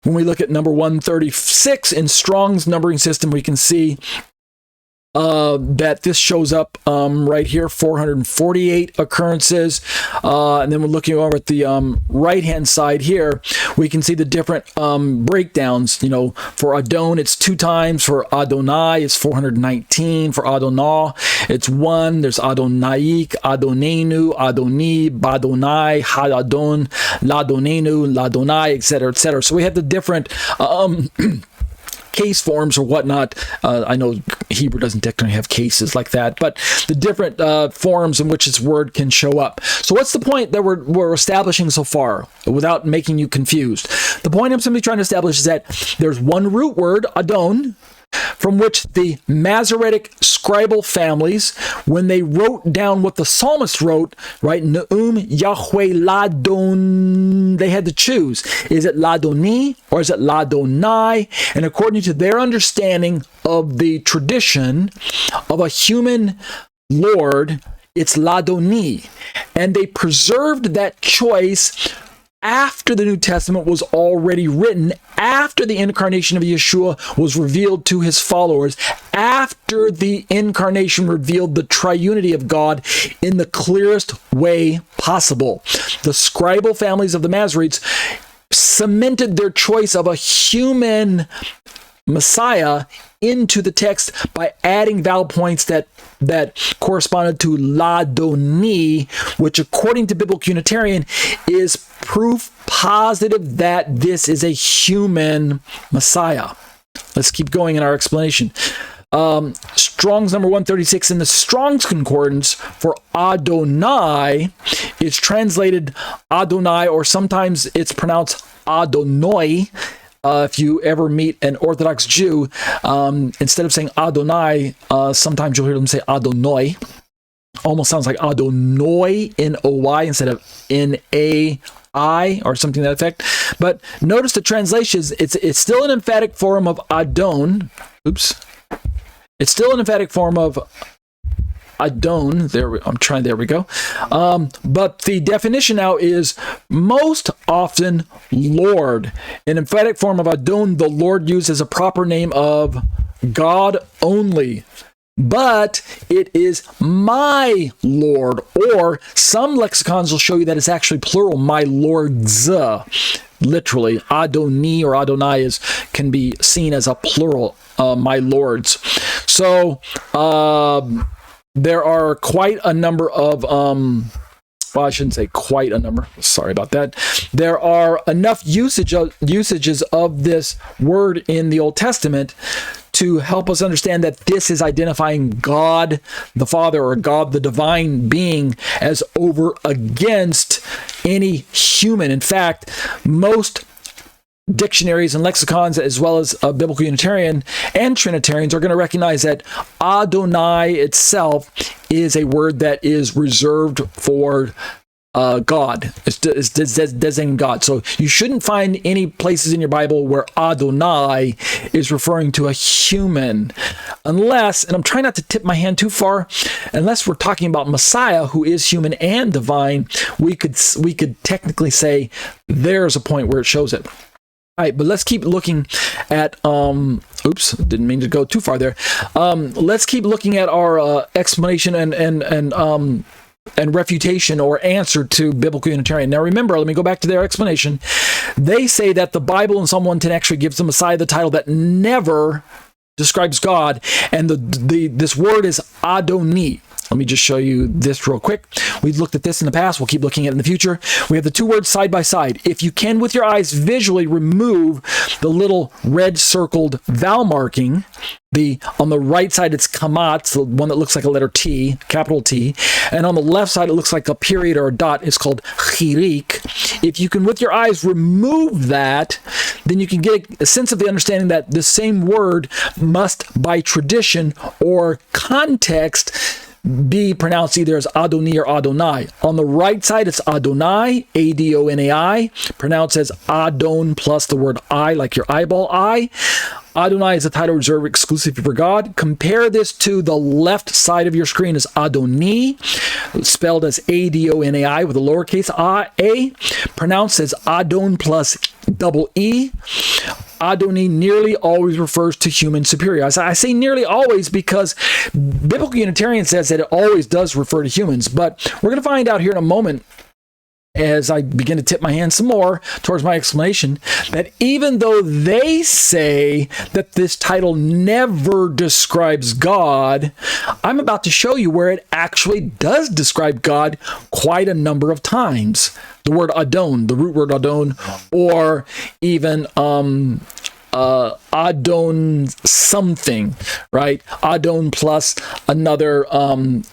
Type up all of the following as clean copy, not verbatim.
When we look at number 136 in Strong's numbering system, we can see that this shows up right here, 448 occurrences. And then we're looking over at the right-hand side here, we can see the different breakdowns. You know, for Adon, it's 2 times. For Adonai, it's 419. For Adonah, it's 1. There's Adonaik, Adonenu, Adoni, Badonai, Hadadon, Ladonenu, Ladonai, etc., etc. So we have the different case forms or whatnot. I know Hebrew doesn't technically have cases like that, but the different forms in which this word can show up. So what's the point that we're establishing so far without making you confused? The point I'm simply trying to establish is that there's one root word, Adon, from which the Masoretic scribal families, when they wrote down what the psalmist wrote, right, Ne'um Yahweh Ladon, they had to choose. Is it Ladoni or is it Ladonai? And according to their understanding of the tradition of a human Lord, it's Ladoni. And they preserved that choice after the New Testament was already written, after the incarnation of Yeshua was revealed to his followers, after the incarnation revealed the triunity of God in the clearest way possible. The scribal families of the Masoretes cemented their choice of a human Messiah into the text by adding vowel points that corresponded to Ladoni, which according to Biblical Unitarian is proof positive that this is a human Messiah. Let's keep going in our explanation. Strong's number 136 in the Strong's Concordance for Adonai is translated Adonai, or sometimes it's pronounced Adonoi. If you ever meet an Orthodox Jew, instead of saying Adonai, sometimes you'll hear them say Adonoi. Almost sounds like Adonoi, N-O-Y, instead of N-A-I, or something to that effect. But notice the translations, it's still an emphatic form of Adon. Oops. It's still an emphatic form of Adon. There we go. But the definition now is most often Lord. An emphatic form of Adon, the Lord used as a proper name of God only. But it is my Lord, or some lexicons will show you that it's actually plural, my lords. Literally, Adoni or Adonai can be seen as a plural, my lords. So, there are quite a number of, well, I shouldn't say quite a number. Sorry about that. There are enough usages of this word in the Old Testament to help us understand that this is identifying God the Father, or God the divine being, as over against any human. In fact, most dictionaries and lexicons, as well as Biblical Unitarian and Trinitarians, are going to recognize that Adonai itself is a word that is reserved for God. It's designating God. So you shouldn't find any places in your Bible where Adonai is referring to a human, unless, and I'm trying not to tip my hand too far, unless we're talking about Messiah, who is human and divine, we could technically say there's a point where it shows it. All right, but let's keep looking at, oops, didn't mean to go too far there. Let's keep looking at our explanation and refutation or answer to Biblical Unitarian. Now remember, let me go back to their explanation. They say that the Bible in Psalm 110 actually gives the Messiah the title that never describes God, and this word is Adoni. Let me just show you this real quick. We've looked at this in the past. We'll keep looking at it in the future. We have the two words side by side. If you can, with your eyes, visually remove the little red circled vowel marking, on the right side, it's kamatz, the one that looks like a letter T, capital T. And on the left side, it looks like a period or a dot. It's called chirik. If you can, with your eyes, remove that, then you can get a sense of the understanding that the same word must, by tradition or context, be pronounced either as Adoni or Adonai. On the right side, it's Adonai, A-D-O-N-A-I, pronounced as Adon plus the word I, like your eyeball eye. Adonai is a title reserved exclusively for God. Compare this to the left side of your screen as Adoni, spelled as A-D-O-N-A-I with a lowercase a, pronounced as Adon plus double E, Adoni nearly always refers to human superior. I say nearly always because Biblical Unitarian says that it always does refer to humans, but we're going to find out here in a moment, as I begin to tip my hand some more towards my explanation, that even though they say that this title never describes God, I'm about to show you where it actually does describe God quite a number of times. The word Adon, the root word Adon, or even Adon something, right? Adon plus another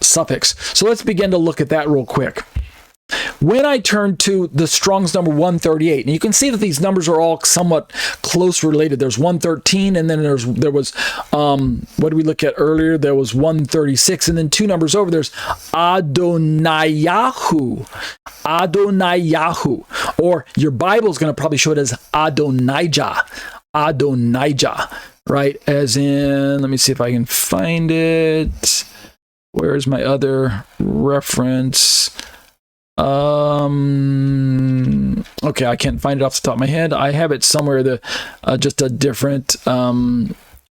suffix. So let's begin to look at that real quick. When I turn to the Strong's number 138, and you can see that these numbers are all somewhat close related. There's 113, and then there was what did we look at earlier? There was 136, and then two numbers over, there's Adoniyahu. Adoniyahu. Or your Bible is going to probably show it as Adonijah. Adonijah, right? As in, let me see if I can find it. Where's my other reference? Okay, I can't find it off the top of my head. I have it somewhere, just a different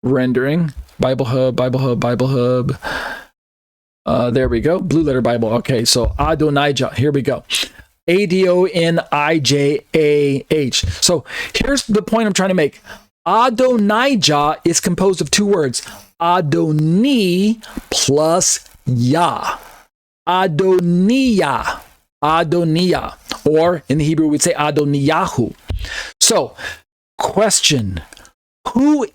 rendering. Bible Hub. There we go. Blue Letter Bible. Okay, so Adonijah. Here we go. Adonijah. So here's the point I'm trying to make. Adonijah is composed of two words. Adoni plus Yah. Adoniya. Adoniya, or in the Hebrew we'd say Adoniyahu. So, question: who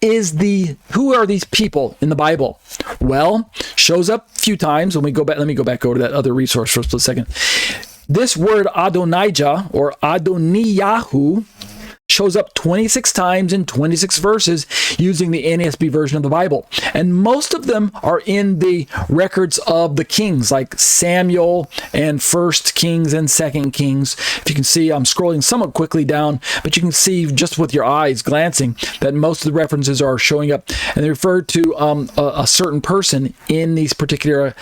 are these people in the Bible? Well, shows up a few times. When we go back, let me go back over to that other resource for a split second. This word Adonijah or Adoniyahu shows up 26 times in 26 verses using the NASB version of the Bible. And most of them are in the records of the kings, like Samuel and 1 Kings and 2 Kings. If you can see, I'm scrolling somewhat quickly down, but you can see just with your eyes glancing that most of the references are showing up, and they refer to a certain person in these particular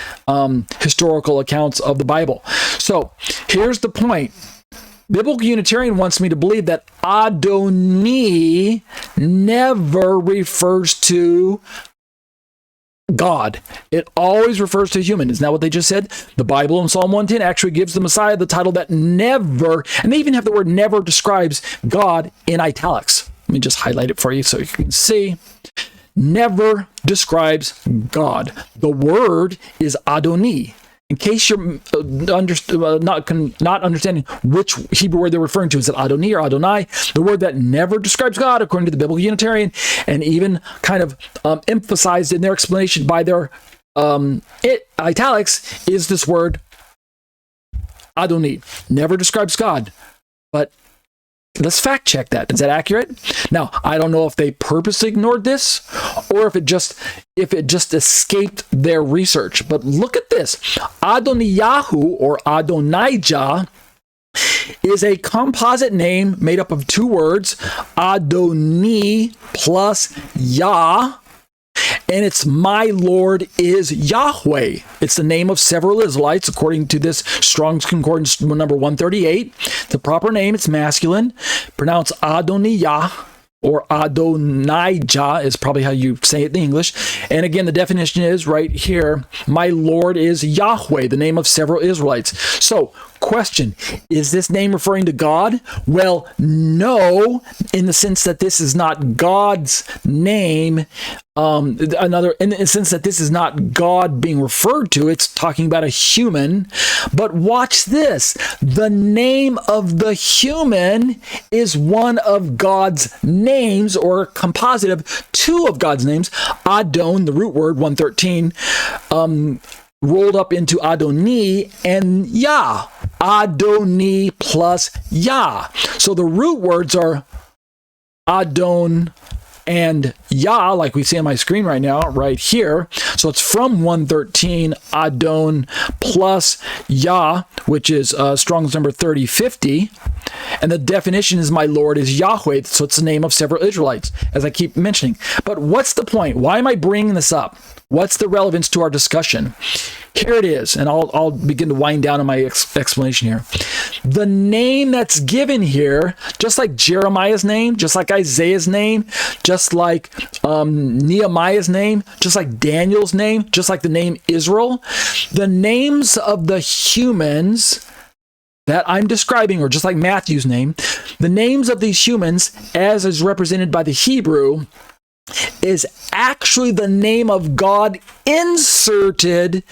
historical accounts of the Bible. So here's the point. Biblical Unitarian wants me to believe that Adoni never refers to God. It always refers to human. Isn't that what they just said? The Bible in Psalm 110 actually gives the Messiah the title that never, and they even have the word never describes God in italics. Let me just highlight it for you so you can see. Never describes God. The word is Adoni. In case you're not understanding which Hebrew word they're referring to, is it Adoni or Adonai? The word that never describes God, according to the Biblical Unitarian, and even kind of emphasized in their explanation by their italics, is this word Adoni. Never describes God, but let's fact check that. Is that accurate? Now, I don't know if they purposely ignored this or if it just escaped their research. But look at this. Adoniyahu or Adonijah is a composite name made up of two words, Adoni plus Yah, and it's my Lord is Yahweh. It's the name of several Israelites, according to this Strong's Concordance number 138. The proper name, it's masculine, pronounced Adonijah, or Adonijah is probably how you say it in English. And again, the definition is right here, my Lord is Yahweh, the name of several Israelites. So, question, is this name referring to God? Well, no, in the sense that this is not God's name. In the sense that this is not God being referred to, it's talking about a human. But watch this. The name of the human is one of God's names, or a composite of two of God's names. Adon, the root word, 113, rolled up into Adoni, and Yah. Adoni plus Yah. So the root words are Adon and Yah, like we see on my screen right now, right here. So it's from 113, Adon plus Yah, which is Strong's number 3050. And the definition is my Lord is Yahweh, so it's the name of several Israelites, as I keep mentioning. But what's the point? Why am I bringing this up? What's the relevance to our discussion? Here it is, and I'll begin to wind down on my explanation here. The name that's given here, just like Jeremiah's name, just like Isaiah's name, just like Nehemiah's name, just like Daniel's name, just like the name Israel, the names of the humans that I'm describing, or just like Matthew's name, the names of these humans, as is represented by the Hebrew, is actually the name of God inserted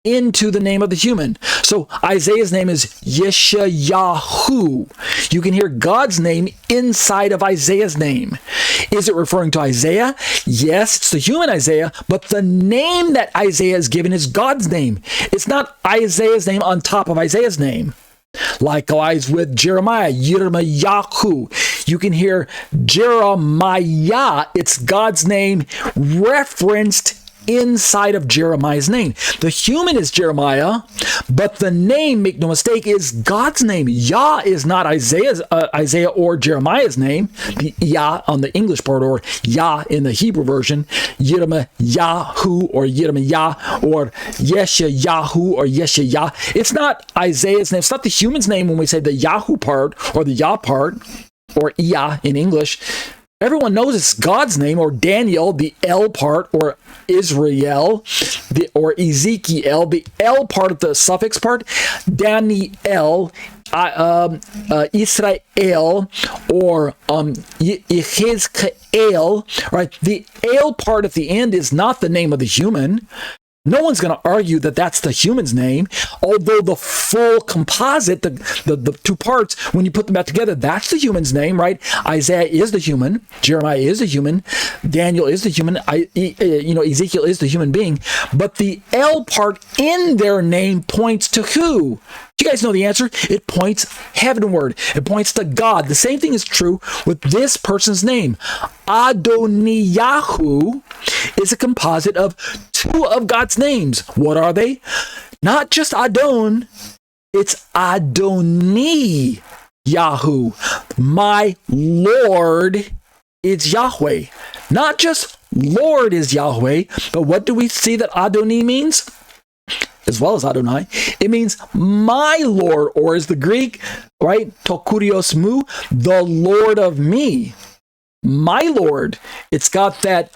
into the name of the human. So Isaiah's name is Yeshayahu. You can hear God's name inside of Isaiah's name. Is it referring to Isaiah? Yes, it's the human Isaiah, but the name that Isaiah is given is God's name. It's not Isaiah's name on top of Isaiah's name. Likewise with Jeremiah, Yirmiyahu. You can hear Jeremiah, it's God's name referenced inside of Jeremiah's name. The human is Jeremiah, but the name, make no mistake, is God's name. Yah is not Isaiah or Jeremiah's name. The Yah on the English part, or Yah in the Hebrew version. Yirmiyahu or Yirmiyah, or Yeshayahu or Yeshayah. It's not Isaiah's name. It's not the human's name when we say the Yahu part or the Yah part, or Yah in English. Everyone knows it's God's name, or Daniel, the L part, or Israel, or Ezekiel, the L part of the suffix part, Daniel, Israel, or Yechezkel, right? The L part at the end is not the name of the human. No one's going to argue that that's the human's name, although the full composite, the two parts, when you put them back together, that's the human's name, right? Isaiah is the human, Jeremiah is the human, Daniel is the human, Ezekiel is the human being, but the L part in their name points to who? You guys know the answer. It points heavenward. It points to God. The same thing is true with this person's name. Adoniyahu is a composite of two of God's names. What are they? Not just Adon, it's Adoni Yahu. My Lord is Yahweh. Not just Lord is Yahweh, but what do we see that Adoni means? As well as Adonai, it means my Lord, or is the Greek, right? Tokurios mu, the Lord of me. My Lord. It's got that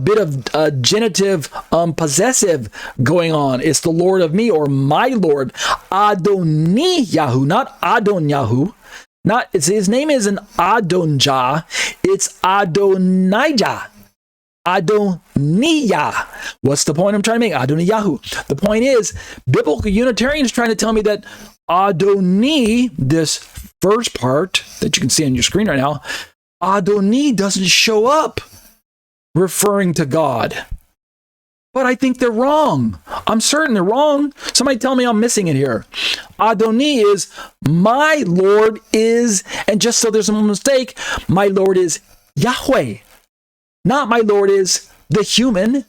bit of genitive possessive going on. It's the Lord of me, or my Lord. Adoni Yahu, not Adon Yahu. His name isn't Adonjah, it's Adonijah. Adoniah. What's the point I'm trying to make? Adoniyahu. The point is, biblical Unitarians trying to tell me that Adoni, this first part that you can see on your screen right now, Adoni doesn't show up referring to God. But I think they're wrong. I'm certain they're wrong. Somebody tell me I'm missing it here. Adoni is my Lord is, and just so there's no mistake, my Lord is Yahweh. Not my Lord is the human.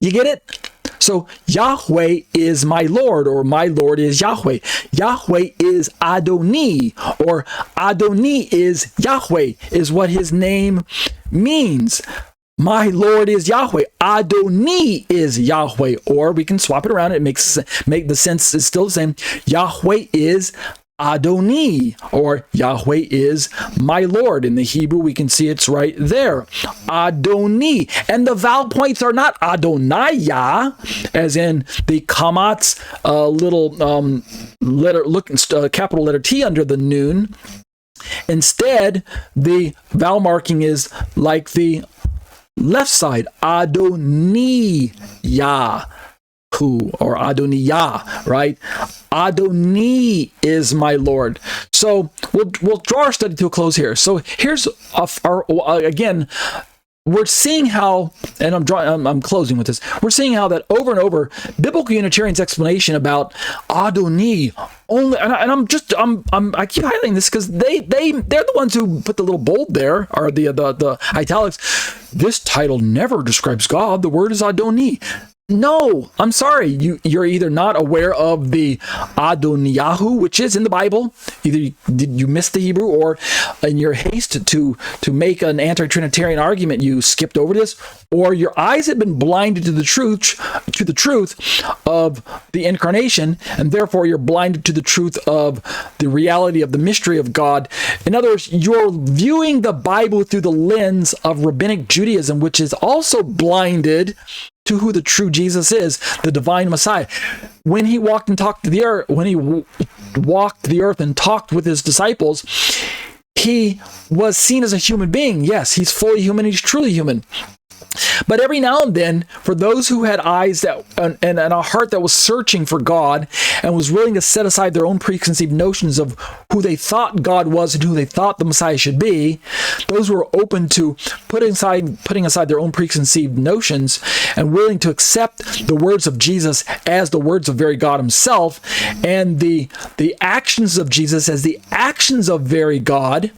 You get it? So Yahweh is my Lord, or my Lord is Yahweh. Yahweh is Adoni, or Adoni is Yahweh, is what his name means. My Lord is Yahweh. Adoni is Yahweh, or we can swap it around. It make the sense is still the same. Yahweh is Adoni, or Yahweh is my Lord. In the Hebrew, we can see it's right there. Adoni. And the vowel points are not Adonaiah, as in the Kamat's little capital letter T under the noon. Instead, the vowel marking is like the left side, Adoniyah. Or Adoniyah, right? Adoni is my Lord. So we'll draw our study to a close here. So here's our again, we're seeing how, and I'm closing with this. We're seeing how that over and over, biblical Unitarians' explanation about Adoni only, and I keep highlighting this because they're the ones who put the little bold there, or the italics. This title never describes God. The word is Adoni. No, I'm sorry. You're either not aware of the Adoniyahu, which is in the Bible. Either you missed the Hebrew, or in your haste to make an anti-Trinitarian argument, you skipped over this, or your eyes have been blinded to the truth of the incarnation, and therefore you're blinded to the truth of the reality of the mystery of God. In other words, you're viewing the Bible through the lens of Rabbinic Judaism, which is also blinded to who the true Jesus is, the divine Messiah. When he walked and talked to the earth, walked the earth and talked with his disciples, he was seen as a human being. Yes, he's fully human, he's truly human. But every now and then, for those who had eyes and a heart that was searching for God and was willing to set aside their own preconceived notions of who they thought God was and who they thought the Messiah should be, those who were open to putting aside their own preconceived notions and willing to accept the words of Jesus as the words of very God himself, and the actions of Jesus as the actions of very God,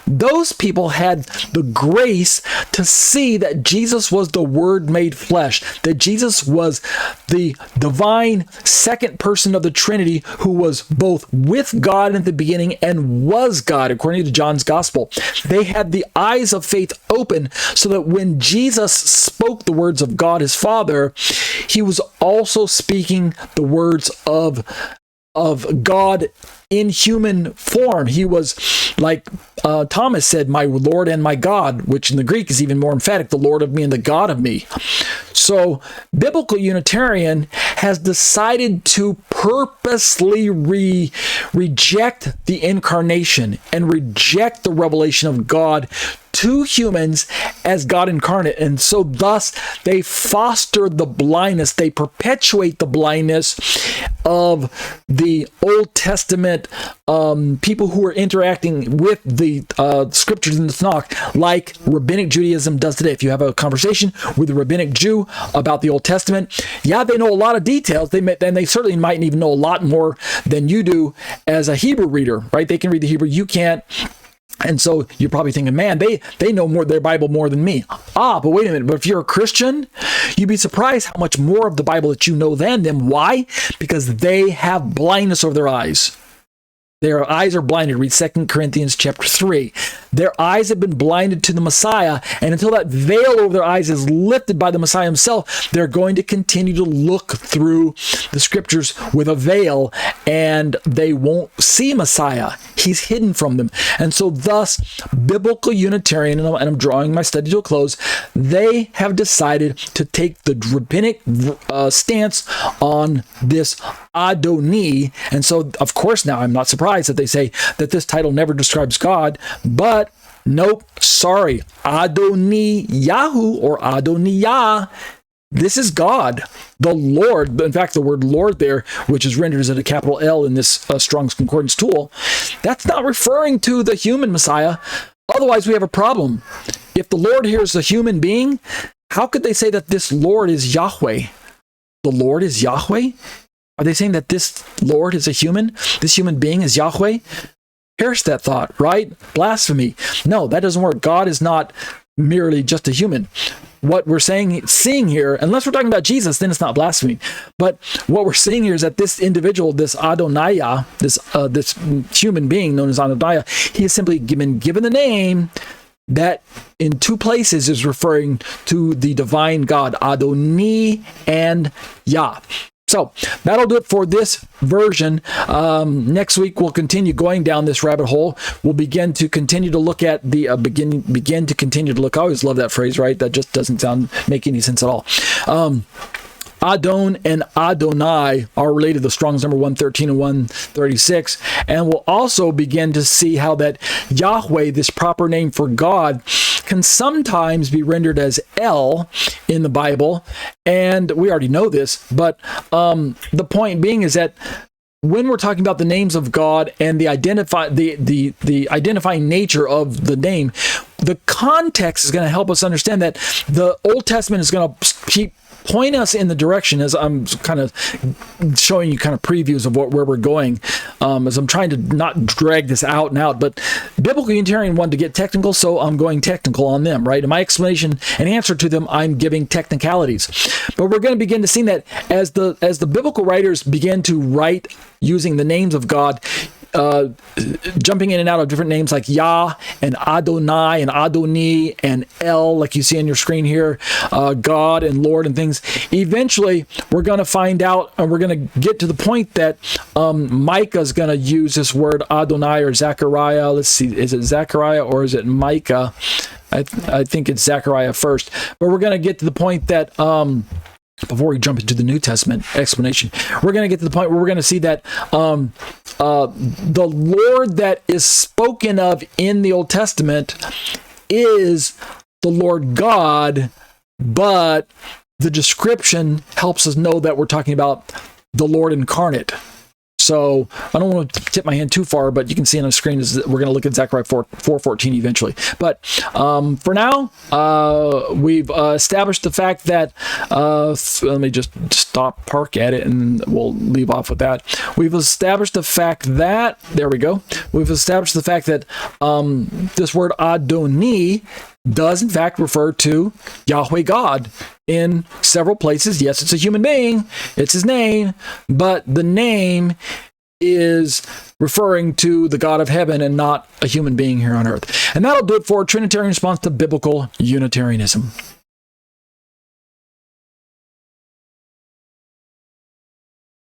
those people had the grace to see that Jesus was the Word made flesh, that Jesus was the divine second person of the Trinity who was both with God at the beginning and was God, according to John's Gospel. They had the eyes of faith open so that when Jesus spoke the words of God his Father, he was also speaking the words of God in human form. He was, like Thomas said, my Lord and my God, which in the Greek is even more emphatic, the Lord of me and the God of me. So biblical Unitarian has decided to purposely reject the incarnation and reject the revelation of God to humans as God incarnate. And so thus they foster the blindness, they perpetuate the blindness of the Old Testament people who are interacting with the scriptures in the Tanakh, like Rabbinic Judaism does today. If you have a conversation with a Rabbinic Jew about the Old Testament, yeah, they know a lot of details. They certainly might even know a lot more than you do as a Hebrew reader, right? They can read the Hebrew, you can't. And so you're probably thinking, man, they know more their Bible more than me. But wait a minute. But if you're a Christian, you'd be surprised how much more of the Bible that you know than them. Why? Because they have blindness over their eyes. Their eyes are blinded. Read 2 Corinthians chapter 3. Their eyes have been blinded to the Messiah, and until that veil over their eyes is lifted by the Messiah himself, they're going to continue to look through the scriptures with a veil, and they won't see Messiah. He's hidden from them. And so thus, biblical Unitarian, and I'm drawing my study to a close, they have decided to take the rabbinic stance on this Adoni. And so, of course, now I'm not surprised that they say that this title never describes God, but nope, sorry, Adoniyahu or Adoniyah, this is God, the Lord. In fact, the word Lord there, which is rendered as a capital L in this Strong's Concordance tool, that's not referring to the human Messiah. Otherwise, we have a problem. If the Lord here is a human being, how could they say that this Lord is Yahweh? The Lord is Yahweh? Are they saying that this Lord is a human? This human being is Yahweh? Perish that thought, right? Blasphemy. No, that doesn't work. God is not merely just a human. What we're seeing here, unless we're talking about Jesus, then it's not blasphemy. But what we're seeing here is that this individual, this Adoniah, this human being known as Adoniah, he has simply been given the name that in two places is referring to the divine God, Adoni and Yah. So that'll do it for this version. Next week, we'll continue going down this rabbit hole. We'll begin to continue to look at the begin to continue to look. I always love that phrase, right? That just doesn't make any sense at all. Adon and Adonai are related to Strong's number 113 and 136. And we'll also begin to see how that Yahweh, this proper name for God, can sometimes be rendered as El in the Bible. And we already know this, but the point being is that when we're talking about the names of God and the identifying nature of the name, the context is going to help us understand that the Old Testament is going to point us in the direction, as I'm kind of showing you kind of previews of where we're going, as I'm trying to not drag this out and out. But Biblical Unitarian wanted to get technical, so I'm going technical on them, right? In my explanation and answer to them, I'm giving technicalities. But we're going to begin to see that as the biblical writers begin to write using the names of God, jumping in and out of different names like Yah and Adonai and Adoni and El, like you see on your screen here, God and Lord and things. Eventually, we're going to find out, and we're going to get to the point that Micah is going to use this word Adonai or Zechariah. Let's see, is it Zechariah or is it Micah? I think it's Zechariah first. But we're going to get to the point that before we jump into the New Testament explanation, we're going to get to the point where we're going to see that the Lord that is spoken of in the Old Testament is the Lord God, but the description helps us know that we're talking about the Lord incarnate. So I don't want to tip my hand too far, but you can see on the screen is that we're going to look at Zechariah 4:14 eventually. But for now, we've established the fact that, let me just park at it, and we'll leave off with that. We've established the fact that, there we go. We've established the fact that this word Adoni does in fact refer to Yahweh God in several places. Yes, it's a human being, it's his name, but the name is referring to the God of heaven and not a human being here on earth. And that'll do it for Trinitarian response to biblical Unitarianism.